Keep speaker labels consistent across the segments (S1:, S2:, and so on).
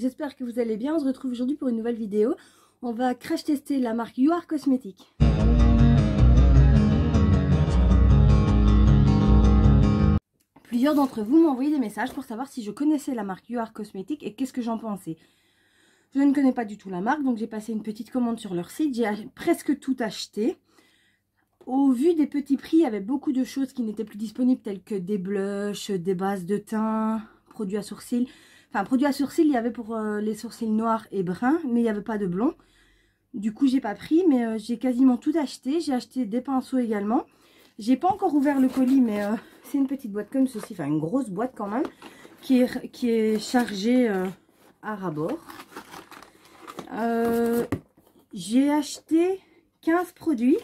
S1: j'espère que vous allez bien. On se retrouve aujourd'hui pour une nouvelle vidéo. On va crash tester la marque You Are Cosmetics. Plusieurs d'entre vous m'ont envoyé des messages pour savoir si je connaissais la marque You Are Cosmetics et qu'est-ce que j'en pensais. Je ne connais pas du tout la marque, donc j'ai passé une petite commande sur leur site. J'ai presque tout acheté. Au vu des petits prix, il y avait beaucoup de choses qui n'étaient plus disponibles, telles que des blushs, des bases de teint, produits à sourcils. Enfin, produits à sourcils, il y avait pour les sourcils noirs et bruns, mais il n'y avait pas de blond. Du coup, j'ai pas pris, mais j'ai quasiment tout acheté. J'ai acheté des pinceaux également. J'ai pas encore ouvert le colis, mais c'est une petite boîte comme ceci, enfin une grosse boîte quand même, qui est chargée à ras-bord. J'ai acheté 15 produits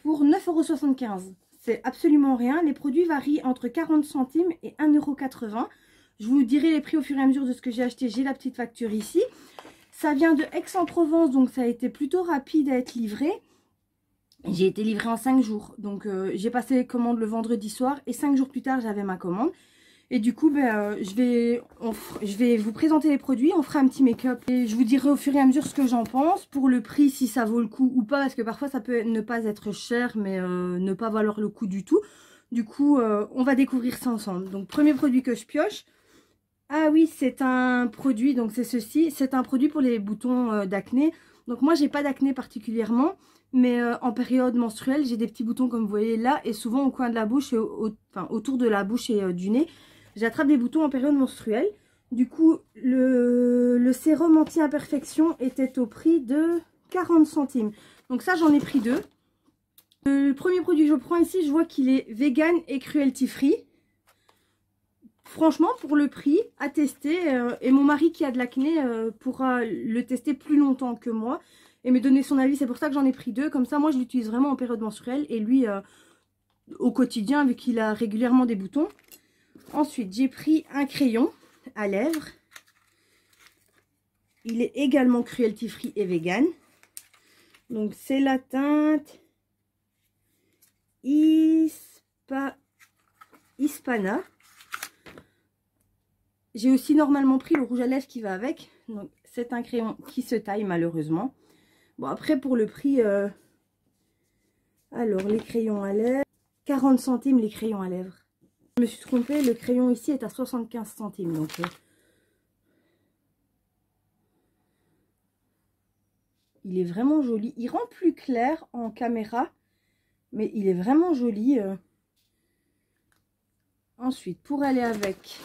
S1: pour 9,75 €. C'est absolument rien. Les produits varient entre 40 centimes et 1,80 €. Je vous dirai les prix au fur et à mesure de ce que j'ai acheté. J'ai la petite facture ici. Ça vient de Aix-en-Provence, donc ça a été plutôt rapide à être livré. J'ai été livré en 5 jours. Donc j'ai passé commande le vendredi soir et 5 jours plus tard j'avais ma commande. Et du coup, je vais vous présenter les produits, on fera un petit make-up. Et je vous dirai au fur et à mesure ce que j'en pense. Pour le prix, si ça vaut le coup ou pas. Parce que parfois, ça peut ne pas être cher, mais ne pas valoir le coup du tout. Du coup, on va découvrir ça ensemble. Donc, premier produit que je pioche. Ah oui, c'est un produit, donc c'est ceci. C'est un produit pour les boutons d'acné. Donc moi, j'ai pas d'acné particulièrement. Mais en période menstruelle, j'ai des petits boutons comme vous voyez là. Et souvent au coin de la bouche, et enfin, autour de la bouche et du nez. J'attrape des boutons en période menstruelle. Du coup, le sérum anti-imperfection était au prix de 40 centimes. Donc ça, j'en ai pris 2. Le premier produit que je prends ici, je vois qu'il est vegan et cruelty free. Franchement, pour le prix, à tester. Et mon mari qui a de l'acné pourra le tester plus longtemps que moi. Et me donner son avis. C'est pour ça que j'en ai pris 2. Comme ça, moi, je l'utilise vraiment en période menstruelle. Et lui, au quotidien, vu qu'il a régulièrement des boutons. Ensuite, j'ai pris un crayon à lèvres. Il est également cruelty free et vegan. Donc, c'est la teinte Hispana. J'ai aussi normalement pris le rouge à lèvres qui va avec. Donc, c'est un crayon qui se taille malheureusement. Bon, après, pour le prix... alors, les crayons à lèvres. 40 centimes les crayons à lèvres. Je me suis trompée, le crayon ici est à 75 centimes. Donc, il est vraiment joli. Il rend plus clair en caméra, mais il est vraiment joli. Ensuite, pour aller avec...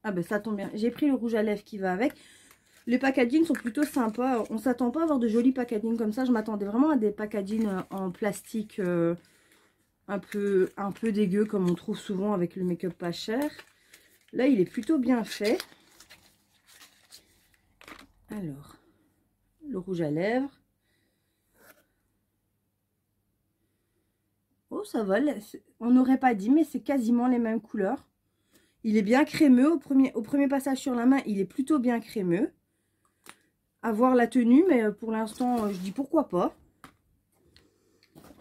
S1: Ah ben ça tombe bien. J'ai pris le rouge à lèvres qui va avec. Les packaging sont plutôt sympas. On s'attend pas à avoir de jolis packaging comme ça. Je m'attendais vraiment à des packaging en plastique... un peu dégueu comme on trouve souvent avec le make-up pas cher. Là, il est plutôt bien fait. Alors, le rouge à lèvres. Oh, ça va. On n'aurait pas dit, mais c'est quasiment les mêmes couleurs. Il est bien crémeux. Au premier passage sur la main, il est plutôt bien crémeux. À voir la tenue, mais pour l'instant, je dis pourquoi pas.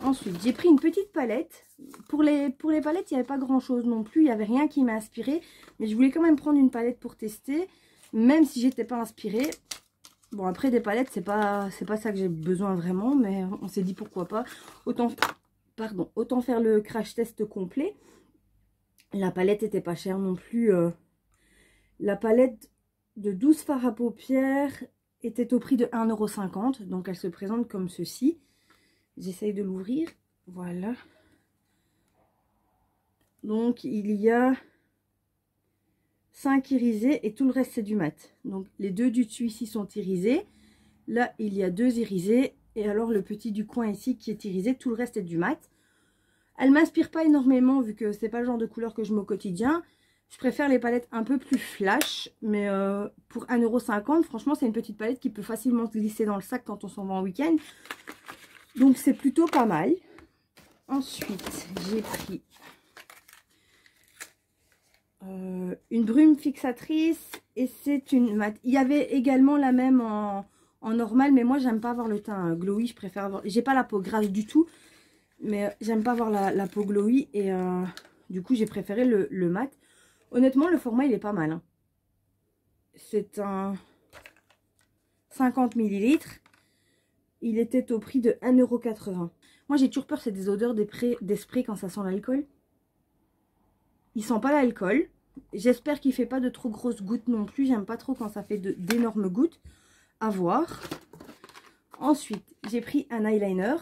S1: Ensuite, j'ai pris une petite palette. Pour les palettes, il n'y avait pas grand chose non plus. Il n'y avait rien qui m'a inspiré. Mais je voulais quand même prendre une palette pour tester. Même si j'étais pas inspirée. Bon, après, des palettes, c'est pas ça que j'ai besoin vraiment. Mais on s'est dit pourquoi pas. Autant faire le crash test complet. La palette était pas chère non plus. La palette de 12 fards à paupières était au prix de 1,50 €. Donc, elle se présente comme ceci. J'essaye de l'ouvrir. Voilà. Donc, il y a 5 irisés et tout le reste, c'est du mat. Donc, les 2 du dessus ici sont irisés. Là, il y a 2 irisés. Et alors, le petit du coin ici qui est irisé. Tout le reste est du mat. Elle m'inspire pas énormément vu que c'est pas le genre de couleur que je mets au quotidien. Je préfère les palettes un peu plus flash. Mais pour 1,50 €, franchement, c'est une petite palette qui peut facilement se glisser dans le sac quand on s'en va en week-end. Donc, c'est plutôt pas mal. Ensuite, j'ai pris une brume fixatrice. Et c'est une mat. Il y avait également la même en normal. Mais moi, j'aime pas avoir le teint glowy. Je préfère avoir... J'ai pas la peau grasse du tout. Mais j'aime pas avoir la peau glowy. Et du coup, j'ai préféré le mat. Honnêtement, le format, il est pas mal. Hein. C'est un 50 millilitres. Il était au prix de 1,80 €. Moi, j'ai toujours peur, c'est des odeurs d'esprit quand ça sent l'alcool. Il sent pas l'alcool. J'espère qu'il fait pas de trop grosses gouttes non plus. J'aime pas trop quand ça fait d'énormes gouttes. À voir. Ensuite, j'ai pris un eyeliner.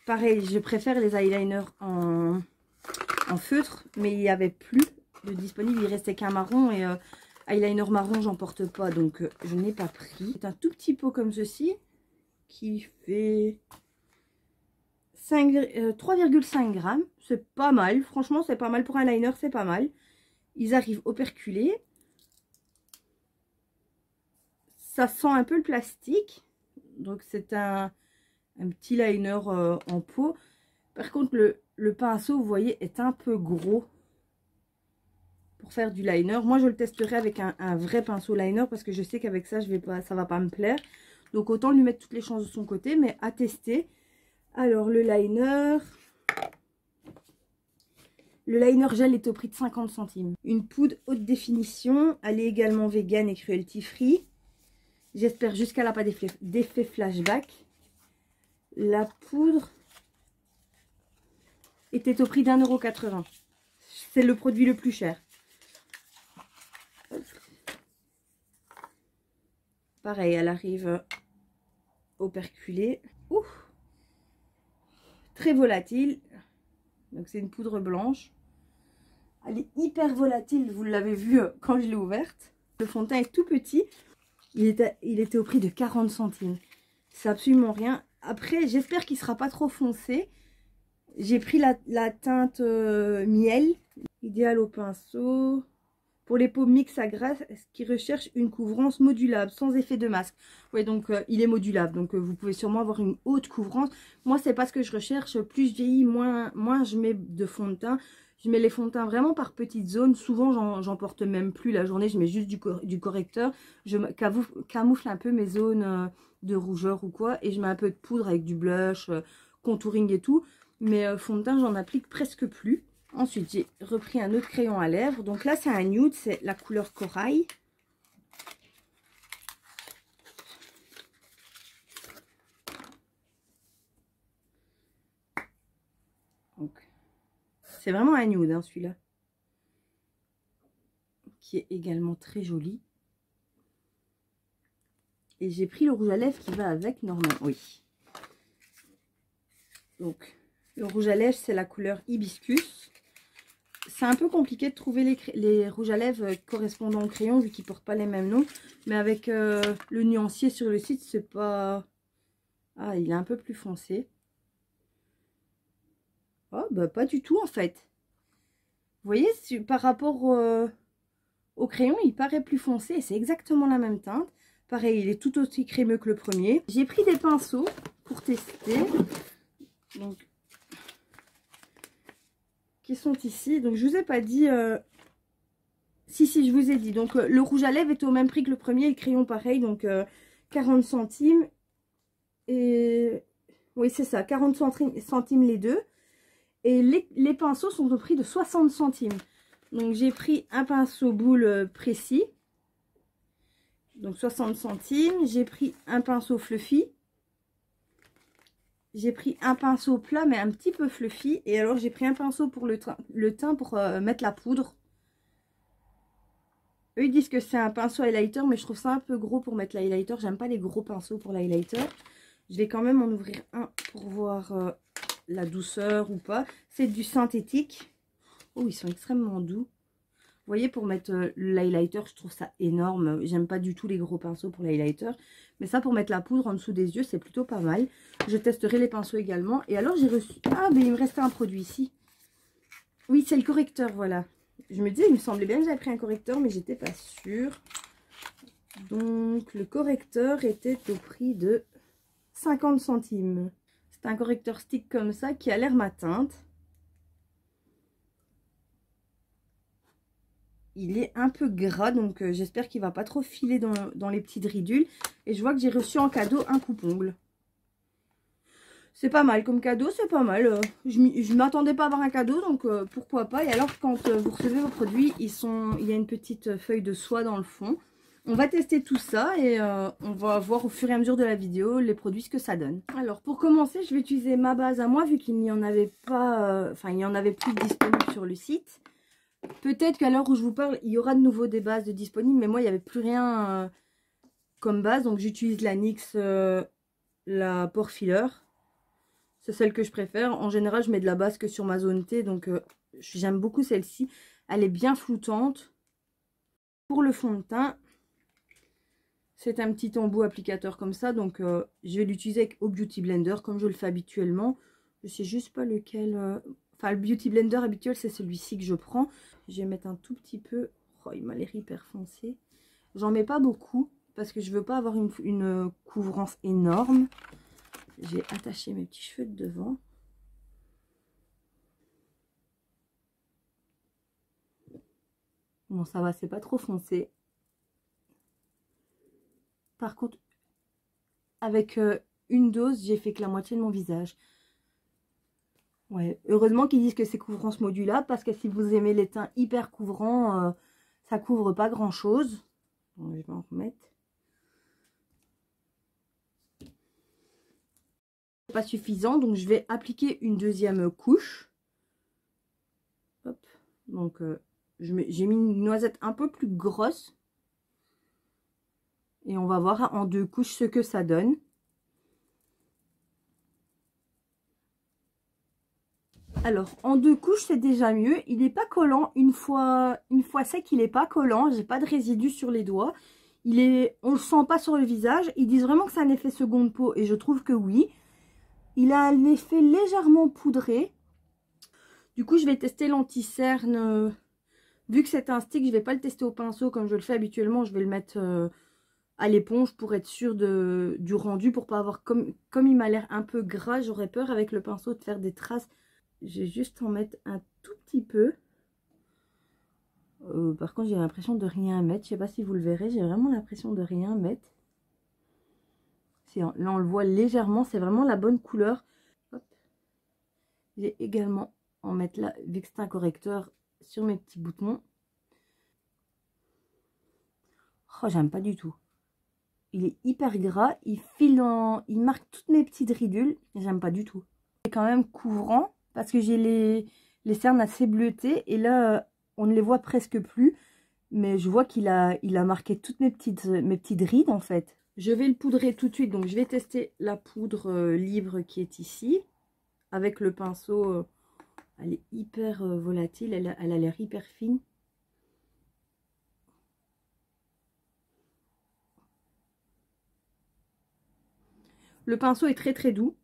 S1: Pareil, je préfère les eyeliners en feutre, mais il n'y avait plus de disponible. Il restait qu'un marron et eyeliner marron, j'en porte pas, donc je n'ai pas pris. C'est un tout petit pot comme ceci qui fait 3,5 grammes. C'est pas mal, franchement, c'est pas mal pour un liner, c'est pas mal. Ils arrivent operculés. Ça sent un peu le plastique, donc c'est un petit liner en peau. Par contre, le pinceau, vous voyez, est un peu gros pour faire du liner. Moi, je le testerai avec un vrai pinceau liner parce que je sais qu'avec ça, ça va pas me plaire. Donc, autant lui mettre toutes les chances de son côté, mais à tester. Alors, le liner gel est au prix de 50 centimes. Une poudre haute définition. Elle est également vegan et cruelty free. J'espère juste qu'elle n'a pas d'effet flashback. La poudre était au prix d'1,80 €. C'est le produit le plus cher. Pareil, elle arrive operculée. Ouh, très volatile. Donc c'est une poudre blanche. Elle est hyper volatile, vous l'avez vu quand je l'ai ouverte. Le fond de teint est tout petit. Il était au prix de 40 centimes. C'est absolument rien. Après, j'espère qu'il ne sera pas trop foncé. J'ai pris la teinte miel, idéal au pinceau. Pour les peaux mixtes à grasse qui recherchent une couvrance modulable, sans effet de masque. Oui, donc il est modulable, donc vous pouvez sûrement avoir une haute couvrance. Moi, c'est pas ce que je recherche. Plus je vieillis, moins je mets de fond de teint. Je mets les fonds de teint vraiment par petites zones. Souvent, j'en porte même plus la journée. Je mets juste du correcteur. Je camoufle un peu mes zones de rougeur ou quoi. Et je mets un peu de poudre avec du blush, contouring et tout. Mais fond de teint, j'en applique presque plus. Ensuite, j'ai repris un autre crayon à lèvres. Donc là, c'est un nude. C'est la couleur corail. C'est vraiment un nude, hein, celui-là. Qui est également très joli. Et j'ai pris le rouge à lèvres qui va avec, normalement. Oui. Donc, le rouge à lèvres, c'est la couleur hibiscus. C'est un peu compliqué de trouver les rouges à lèvres correspondant au crayon, vu qu'ils ne portent pas les mêmes noms. Mais avec le nuancier sur le site, c'est pas... Ah, il est un peu plus foncé. Oh, bah pas du tout, en fait. Vous voyez, par rapport au crayon, il paraît plus foncé. Et c'est exactement la même teinte. Pareil, il est tout aussi crémeux que le premier. J'ai pris des pinceaux pour tester. Donc, qui sont ici. Donc, je vous ai pas dit... Si, je vous ai dit. Donc, le rouge à lèvres est au même prix que le premier. Le crayon, pareil. Donc, 40 centimes. Et... Oui, c'est ça. 40 centimes les deux. Et les pinceaux sont au prix de 60 centimes. Donc, j'ai pris un pinceau boule précis. Donc, 60 centimes. J'ai pris un pinceau fluffy. J'ai pris un pinceau plat, mais un petit peu fluffy. Et alors, j'ai pris un pinceau pour le teint pour mettre la poudre. Eux, ils disent que c'est un pinceau highlighter, mais je trouve ça un peu gros pour mettre l'highlighter. J'aime pas les gros pinceaux pour l'highlighter. Je vais quand même en ouvrir un pour voir la douceur ou pas. C'est du synthétique. Oh, ils sont extrêmement doux. Vous voyez, pour mettre l'highlighter, je trouve ça énorme. J'aime pas du tout les gros pinceaux pour l'highlighter. Mais ça, pour mettre la poudre en dessous des yeux, c'est plutôt pas mal. Je testerai les pinceaux également. Et alors, j'ai reçu... Ah, mais il me restait un produit ici. Oui, c'est le correcteur, voilà. Je me disais, il me semblait bien que j'avais pris un correcteur, mais j'étais pas sûre. Donc, le correcteur était au prix de 50 centimes. C'est un correcteur stick comme ça qui a l'air ma teinte. Il est un peu gras, donc j'espère qu'il va pas trop filer dans les petites ridules. Et je vois que j'ai reçu en cadeau un coupe-ongle. C'est pas mal comme cadeau, c'est pas mal. Je m'attendais pas à avoir un cadeau, donc pourquoi pas. Et alors, quand vous recevez vos produits, il y a une petite feuille de soie dans le fond. On va tester tout ça et on va voir au fur et à mesure de la vidéo les produits, ce que ça donne. Alors, pour commencer, je vais utiliser ma base à moi, vu qu'il n'y en avait pas, il n'y en avait plus disponible sur le site. Peut-être qu'à l'heure où je vous parle, il y aura de nouveau des bases disponibles, mais moi, il n'y avait plus rien comme base. Donc, j'utilise la NYX, la Pore Filler. C'est celle que je préfère. En général, je mets de la base que sur ma zone T. Donc, j'aime beaucoup celle-ci. Elle est bien floutante. Pour le fond de teint, c'est un petit embout applicateur comme ça. Donc, je vais l'utiliser au Beauty Blender comme je le fais habituellement. Je sais juste pas lequel... Enfin, le Beauty Blender habituel, c'est celui-ci que je prends. Je vais mettre un tout petit peu... Oh, il m'a l'air hyper foncé. J'en mets pas beaucoup parce que je veux pas avoir une couvrance énorme. J'ai attaché mes petits cheveux de devant. Bon, ça va, c'est pas trop foncé. Par contre, avec une dose, j'ai fait que la moitié de mon visage. Ouais, heureusement qu'ils disent que c'est couvrance modulable, parce que si vous aimez les teints hyper couvrants, ça couvre pas grand chose. Donc, je vais en remettre. Pas suffisant, donc je vais appliquer une deuxième couche. Hop. Donc j'ai mis une noisette un peu plus grosse. Et on va voir en 2 couches ce que ça donne. Alors, en 2 couches, c'est déjà mieux. Il n'est pas collant. Une fois sec, il n'est pas collant. J'ai pas de résidus sur les doigts. On le sent pas sur le visage. Ils disent vraiment que c'est un effet seconde peau. Et je trouve que oui. Il a un effet légèrement poudré. Du coup, je vais tester l'anti-cerne. Vu que c'est un stick, je vais pas le tester au pinceau comme je le fais habituellement. Je vais le mettre à l'éponge pour être sûre du rendu. Pour pas avoir, comme il m'a l'air un peu gras, j'aurais peur avec le pinceau de faire des traces. Je vais juste en mettre un tout petit peu. Par contre, j'ai l'impression de rien mettre. Je sais pas si vous le verrez. J'ai vraiment l'impression de rien mettre. Là, on le voit légèrement. C'est vraiment la bonne couleur. J'ai également en mettre là, vu que c'est un correcteur, sur mes petits boutons. Oh, j'aime pas du tout. Il est hyper gras. Il marque toutes mes petites ridules. J'aime pas du tout. C'est quand même couvrant. Parce que j'ai les cernes assez bleutées. Et là, on ne les voit presque plus. Mais je vois qu'il a marqué toutes mes petites rides en fait. Je vais le poudrer tout de suite. Donc je vais tester la poudre libre qui est ici. Avec le pinceau. Elle est hyper volatile. Elle a l'air hyper fine. Le pinceau est très très doux.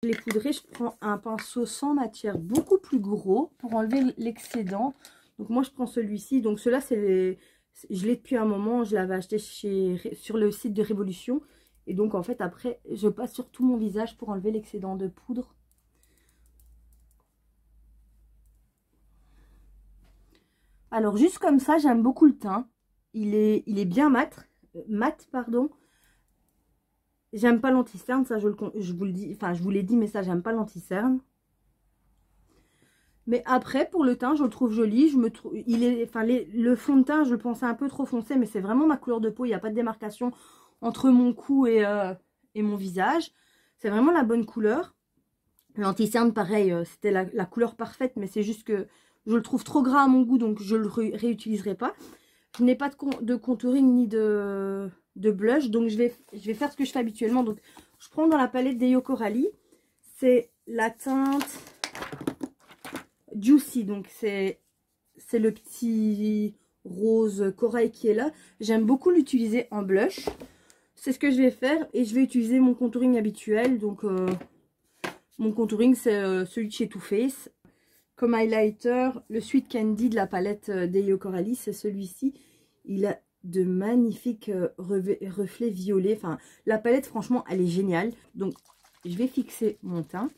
S1: Je l'ai poudré, je prends un pinceau sans matière beaucoup plus gros pour enlever l'excédent. Donc moi je prends celui-ci. Donc ceux-là, je l'ai depuis un moment. Je l'avais acheté sur le site de Révolution. Et donc en fait après, je passe sur tout mon visage pour enlever l'excédent de poudre. Alors juste comme ça, j'aime beaucoup le teint. Il est bien mat. Pardon. J'aime pas l'anti-cerne, ça je vous le dis, enfin je vous l'ai dit, mais ça j'aime pas l'anti-cerne. Mais après, pour le teint, je le trouve joli. Le fond de teint, je le pensais un peu trop foncé, mais c'est vraiment ma couleur de peau. Il n'y a pas de démarcation entre mon cou et mon visage. C'est vraiment la bonne couleur. L'anti-cerne, pareil, c'était la couleur parfaite, mais c'est juste que je le trouve trop gras à mon goût, donc je le réutiliserai pas. Je n'ai pas de contouring ni de blush, donc je vais faire ce que je fais habituellement. Donc, je prends dans la palette d'Eyo Coralie. C'est la teinte Juicy, donc c'est le petit rose corail qui est là. J'aime beaucoup l'utiliser en blush. C'est ce que je vais faire et je vais utiliser mon contouring habituel. Donc mon contouring c'est celui de chez Too Faced. Comme highlighter, le Sweet Candy de la palette d'Eyo Coralie, c'est celui-ci. Il a de magnifiques reflets violets. Enfin, la palette franchement elle est géniale. Donc je vais fixer mon teint.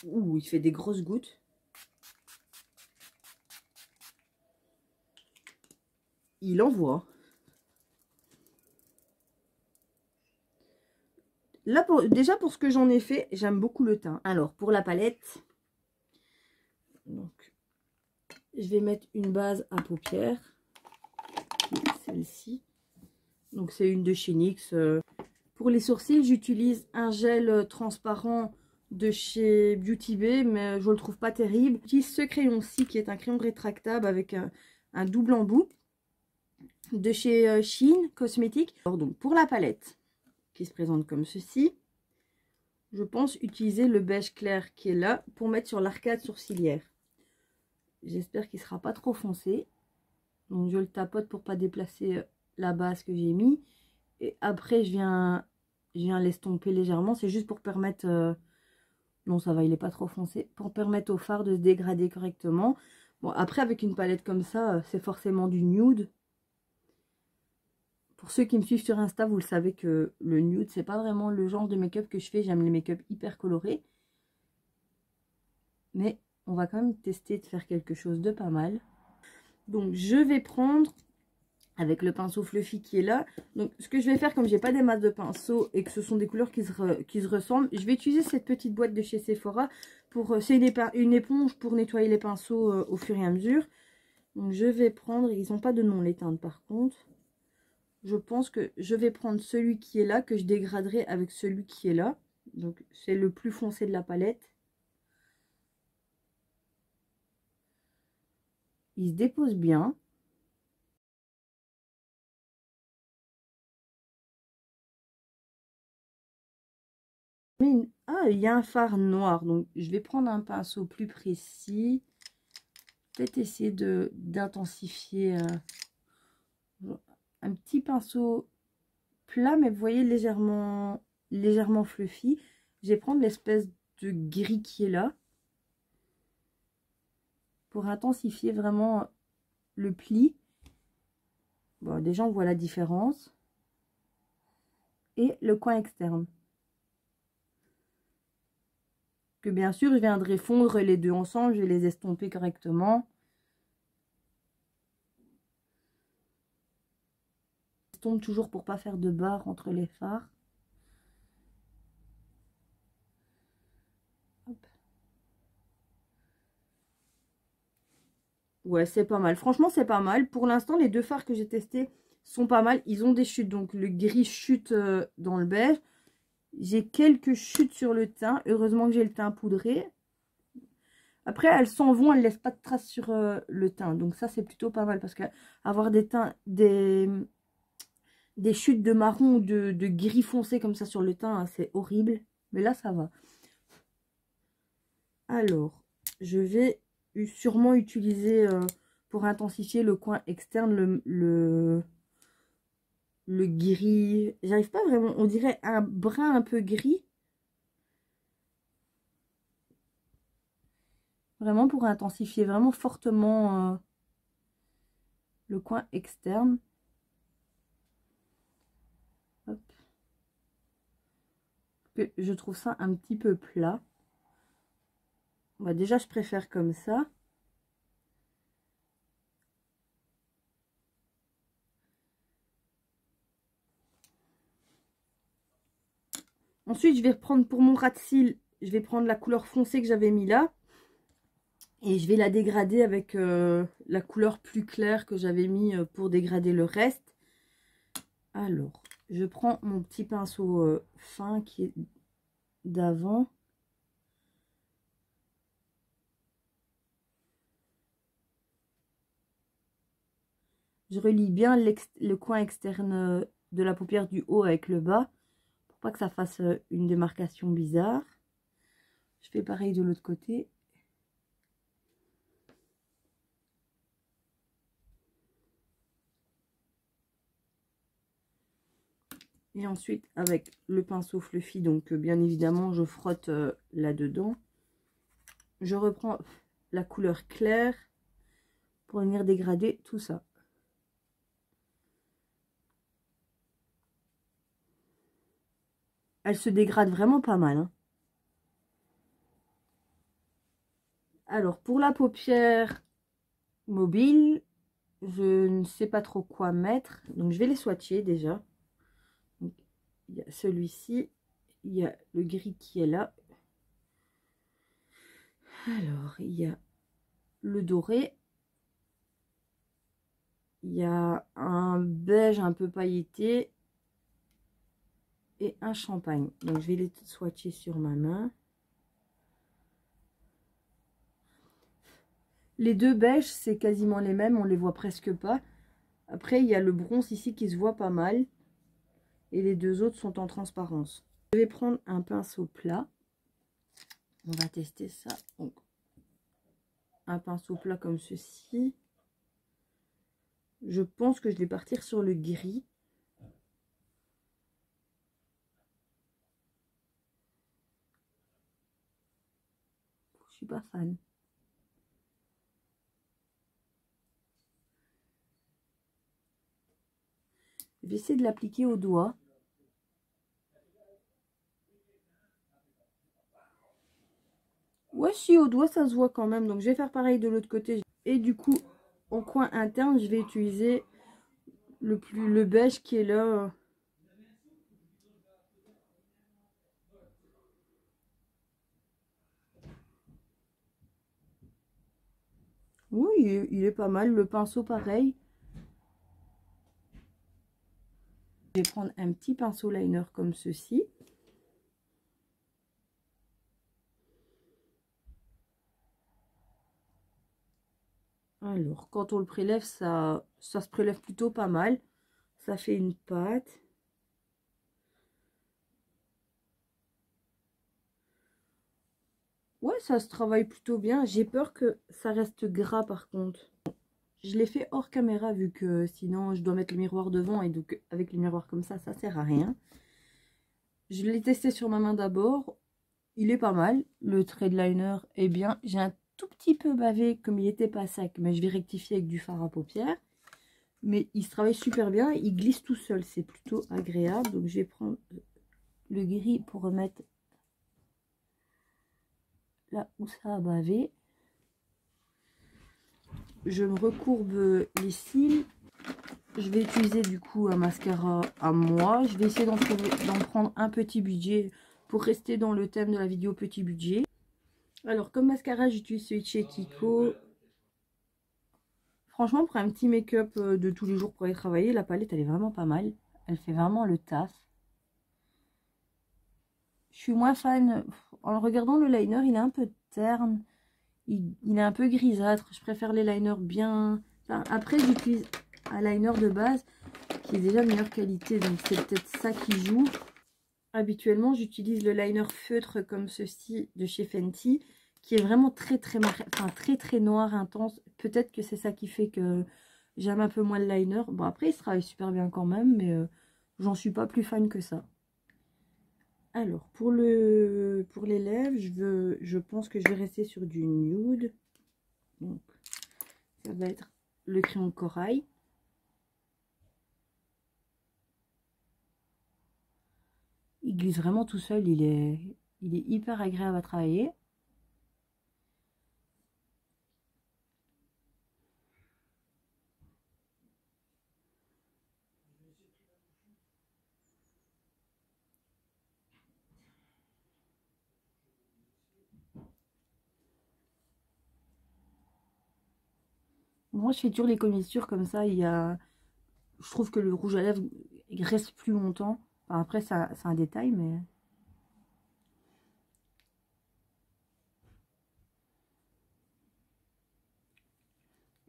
S1: Ouh, il fait des grosses gouttes. Il envoie. Là, déjà pour ce que j'en ai fait, j'aime beaucoup le teint. Alors, pour la palette, donc, je vais mettre une base à paupières. Celle-ci. Donc, c'est une de chez NYX. Pour les sourcils, j'utilise un gel transparent de chez Beauty Bay, mais je le trouve pas terrible. J'utilise ce crayon-ci qui est un crayon rétractable avec un double embout de chez Shein Cosmetics. Alors donc pour la palette qui se présente comme ceci, je pense utiliser le beige clair qui est là pour mettre sur l'arcade sourcilière. J'espère qu'il sera pas trop foncé. Donc je le tapote pour pas déplacer la base que j'ai mis. Et après je viens l'estomper légèrement. C'est juste pour permettre... non ça va, il est pas trop foncé. Pour permettre au fard de se dégrader correctement. Bon après avec une palette comme ça, c'est forcément du nude. Pour ceux qui me suivent sur Insta, vous le savez que le nude, c'est pas vraiment le genre de make-up que je fais. J'aime les make-up hyper colorés. Mais on va quand même tester de faire quelque chose de pas mal. Donc je vais prendre, avec le pinceau Fluffy qui est là. Donc ce que je vais faire, comme j'ai pas des masses de pinceaux et que ce sont des couleurs qui se ressemblent, je vais utiliser cette petite boîte de chez Sephora. C'est une éponge pour nettoyer les pinceaux au fur et à mesure. Donc je vais prendre, ils n'ont pas de nom les teintes par contre. Je pense que je vais prendre celui qui est là, que je dégraderai avec celui qui est là. Donc, c'est le plus foncé de la palette. Il se dépose bien. Ah, il y a un fard noir. Donc, je vais prendre un pinceau plus précis. Peut-être essayer d'intensifier un petit pinceau plat, mais vous voyez légèrement fluffy. Je vais prendre l'espèce de gris qui est là pour intensifier vraiment le pli. Bon, déjà on voit la différence. Et le coin externe. Que bien sûr je viendrai fondre les deux ensemble, je vais les estomper correctement. Tombe toujours pour pas faire de barre entre les fards. Hop. Ouais, c'est pas mal. Franchement, c'est pas mal. Pour l'instant, les deux fards que j'ai testés sont pas mal. Ils ont des chutes. Donc, le gris chute dans le beige. J'ai quelques chutes sur le teint. Heureusement que j'ai le teint poudré. Après, elles s'en vont. Elles ne laissent pas de traces sur le teint. Donc, ça, c'est plutôt pas mal. Parce que avoir des teints, des chutes de marron ou de gris foncé comme ça sur le teint, hein, c'est horrible. Mais là, ça va. Alors, je vais sûrement utiliser pour intensifier le coin externe le gris. J'arrive pas vraiment, on dirait un brun un peu gris. Vraiment pour intensifier vraiment fortement le coin externe. Hop. Je trouve ça un petit peu plat. Bah, déjà, je préfère comme ça. Ensuite, je vais reprendre pour mon ras de cils, je vais prendre la couleur foncée que j'avais mis là. Et je vais la dégrader avec la couleur plus claire que j'avais mis pour dégrader le reste. Alors, je prends mon petit pinceau fin qui est d'avant. Je relie bien le coin externe de la paupière du haut avec le bas. Pour pas que ça fasse une démarcation bizarre. Je fais pareil de l'autre côté. Et ensuite, avec le pinceau Fluffy, donc bien évidemment, je frotte là-dedans. Je reprends la couleur claire pour venir dégrader tout ça. Elle se dégrade vraiment pas mal. Hein. Alors, pour la paupière mobile, je ne sais pas trop quoi mettre. Donc, je vais les swatcher déjà. Donc, il y a celui-ci il y a le gris qui est là. Alors, il y a le doré. Il y a un beige un peu pailleté. Et un champagne. Donc, je vais les swatcher sur ma main. Les deux beiges, c'est quasiment les mêmes. On les voit presque pas. Après, il y a le bronze ici qui se voit pas mal. Et les deux autres sont en transparence. Je vais prendre un pinceau plat. On va tester ça. Donc, un pinceau plat comme ceci. Je pense que je vais partir sur le gris. Je suis pas fan. Je vais essayer de l'appliquer au doigt. Ouais, si au doigt ça se voit quand même. Donc je vais faire pareil de l'autre côté. Et du coup, au coin interne, je vais utiliser le beige qui est là. Oui, il est pas mal. Le pinceau pareil. Je vais prendre un petit pinceau liner comme ceci. Alors, quand on le prélève, ça se prélève plutôt pas mal. Ça fait une pâte. Ouais, ça se travaille plutôt bien. J'ai peur que ça reste gras par contre. Je l'ai fait hors caméra vu que sinon je dois mettre le miroir devant et donc avec le miroir comme ça sert à rien. Je l'ai testé sur ma main d'abord. Il est pas mal. Le trade liner est bien. J'ai un tout petit peu bavé comme il n'était pas sec, mais je vais rectifier avec du fard à paupières. Mais il se travaille super bien. Il glisse tout seul. C'est plutôt agréable. Donc je vais prendre le gris pour remettre là où ça a bavé. Je me recourbe les cils. Je vais utiliser du coup un mascara à moi. Je vais essayer d'en prendre un petit budget pour rester dans le thème de la vidéo petit budget. Alors comme mascara, j'utilise celui de chez Kiko. Franchement, pour un petit make-up de tous les jours pour aller travailler, la palette elle est vraiment pas mal. Elle fait vraiment le taf. Je suis moins fan. En regardant le liner, il est un peu terne. Il est un peu grisâtre. Je préfère les liners bien... Enfin, après, j'utilise un liner de base qui est déjà de meilleure qualité. Donc, c'est peut-être ça qui joue. Habituellement, j'utilise le liner feutre comme ceci de chez Fenty, qui est vraiment très noir, intense. Peut-être que c'est ça qui fait que j'aime un peu moins le liner. Bon, après, il se travaille super bien quand même, mais j'en suis pas plus fan que ça. Alors, pour les lèvres, je pense que je vais rester sur du nude. Donc, ça va être le crayon de corail. Il glisse vraiment tout seul, il est hyper agréable à travailler. Moi, je fais toujours les commissures comme ça. Je trouve que le rouge à lèvres il reste plus longtemps. Enfin, après, c'est un détail, mais...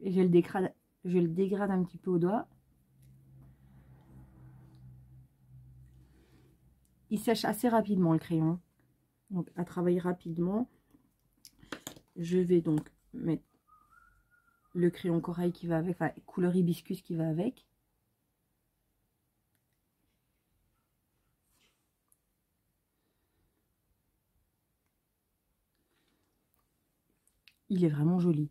S1: Et je le dégrade un petit peu au doigt. Il sèche assez rapidement, le crayon. Donc, à travailler rapidement. Je vais donc mettre le crayon corail qui va avec, enfin, couleur hibiscus qui va avec. Il est vraiment joli.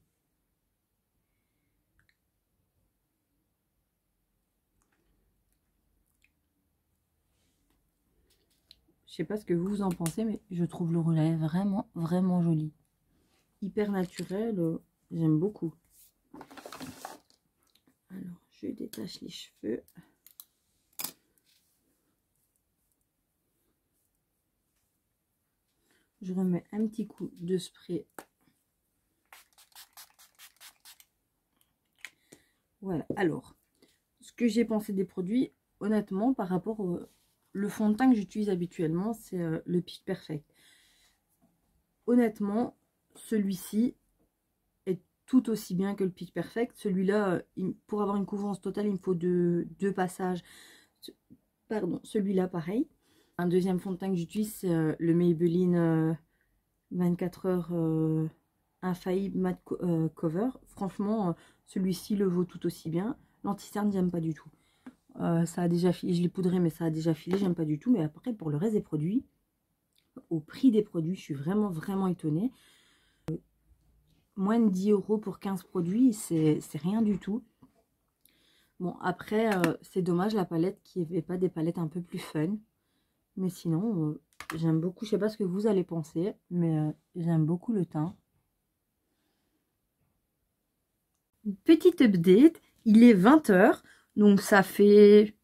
S1: Je sais pas ce que vous en pensez, mais je trouve le rouge à lèvres vraiment joli. Hyper naturel, j'aime beaucoup. Alors, je détache les cheveux. Je remets un petit coup de spray. Voilà, alors, ce que j'ai pensé des produits, honnêtement, par rapport au le fond de teint que j'utilise habituellement, c'est le Peach Perfect. Honnêtement, celui-ci est tout aussi bien que le Peach Perfect. Celui-là, pour avoir une couvrance totale, il me faut deux passages. Pardon, celui-là, pareil. Un deuxième fond de teint que j'utilise, c'est le Maybelline 24 heures Infaillible Matte Cover. Franchement, celui-ci le vaut tout aussi bien. L'anti-cerne, j'aime pas du tout. Ça a déjà filé, je l'ai poudré, mais ça a déjà filé, j'aime pas du tout. Mais après, pour le reste des produits, au prix des produits, je suis vraiment étonnée. Moins de 10 € pour 15 produits, c'est rien du tout. Bon, après, c'est dommage la palette qu'il n'y avait pas des palettes un peu plus fun. Mais sinon, j'aime beaucoup. Je sais pas ce que vous allez penser, mais j'aime beaucoup le teint. Une petite update, il est 20 h, donc ça fait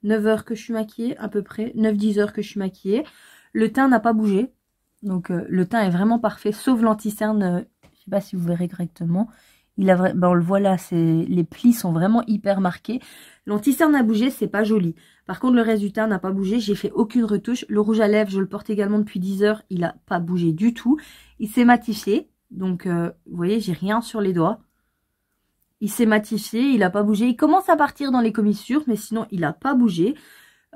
S1: 9 heures que je suis maquillée, à peu près, 9-10 heures que je suis maquillée. Le teint n'a pas bougé, donc le teint est vraiment parfait, sauf l'anti-cerne, je sais pas si vous verrez correctement. Il a on le voit là, les plis sont vraiment hyper marqués. L'anti-cerne a bougé, c'est pas joli. Par contre, le reste du teint n'a pas bougé, j'ai fait aucune retouche. Le rouge à lèvres, je le porte également depuis 10 heures, il a pas bougé du tout. Il s'est matifié, donc vous voyez, j'ai rien sur les doigts. Il s'est matifié, il n'a pas bougé. Il commence à partir dans les commissures, mais sinon, il n'a pas bougé.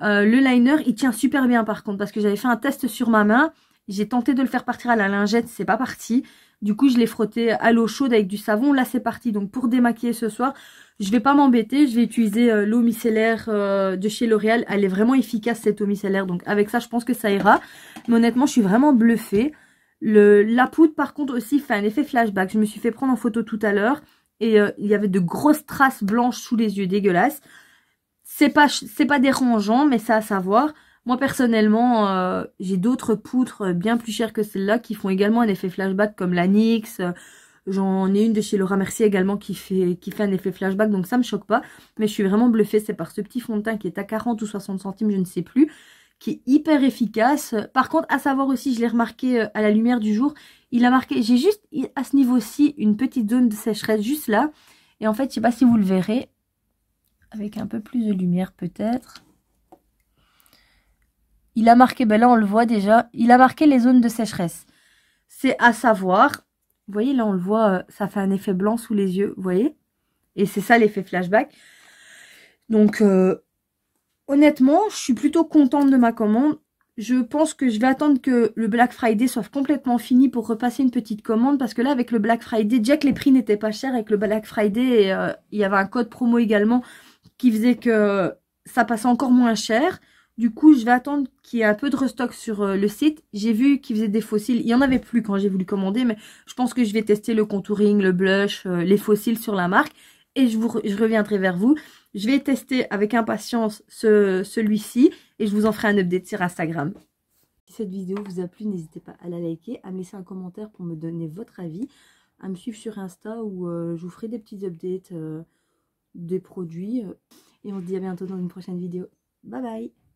S1: Le liner, il tient super bien par contre, parce que j'avais fait un test sur ma main. J'ai tenté de le faire partir à la lingette, c'est pas parti. Du coup, je l'ai frotté à l'eau chaude avec du savon. Là, c'est parti. Donc, pour démaquiller ce soir, je vais pas m'embêter. Je vais utiliser l'eau micellaire de chez L'Oréal. Elle est vraiment efficace, cette eau micellaire. Donc, avec ça, je pense que ça ira. Mais honnêtement, je suis vraiment bluffée. La poudre, par contre, aussi fait un effet flashback. Je me suis fait prendre en photo tout à l'heure. Et il y avait de grosses traces blanches sous les yeux, dégueulasses. C'est pas dérangeant, mais c'est à savoir. Moi, personnellement, j'ai d'autres poutres bien plus chères que celle-là qui font également un effet flashback, comme la NYX. J'en ai une de chez Laura Mercier également qui fait un effet flashback, donc ça me choque pas. Mais je suis vraiment bluffée, c'est par ce petit fond de teint qui est à 40 ou 60 centimes, je ne sais plus, qui est hyper efficace. Par contre, à savoir aussi, je l'ai remarqué à la lumière du jour, il a marqué, j'ai juste à ce niveau-ci une petite zone de sécheresse juste là. Et en fait, je sais pas si vous le verrez, avec un peu plus de lumière peut-être. Il a marqué, ben là on le voit déjà, il a marqué les zones de sécheresse. C'est à savoir, vous voyez là on le voit, ça fait un effet blanc sous les yeux, vous voyez. Et c'est ça l'effet flashback. Donc honnêtement, je suis plutôt contente de ma commande. Je pense que je vais attendre que le Black Friday soit complètement fini pour repasser une petite commande. Parce que là, avec le Black Friday, déjà que les prix n'étaient pas chers, avec le Black Friday, il y avait un code promo également qui faisait que ça passait encore moins cher. Du coup, je vais attendre qu'il y ait un peu de restock sur le site. J'ai vu qu'ils faisaient des fossiles. Il n'y en avait plus quand j'ai voulu commander, mais je pense que je vais tester le contouring, le blush, les fossiles sur la marque. Et je reviendrai vers vous. Je vais tester avec impatience celui-ci et je vous en ferai un update sur Instagram. Si cette vidéo vous a plu, n'hésitez pas à la liker, à me laisser un commentaire pour me donner votre avis, à me suivre sur Insta où je vous ferai des petits updates des produits. Et on se dit à bientôt dans une prochaine vidéo. Bye bye!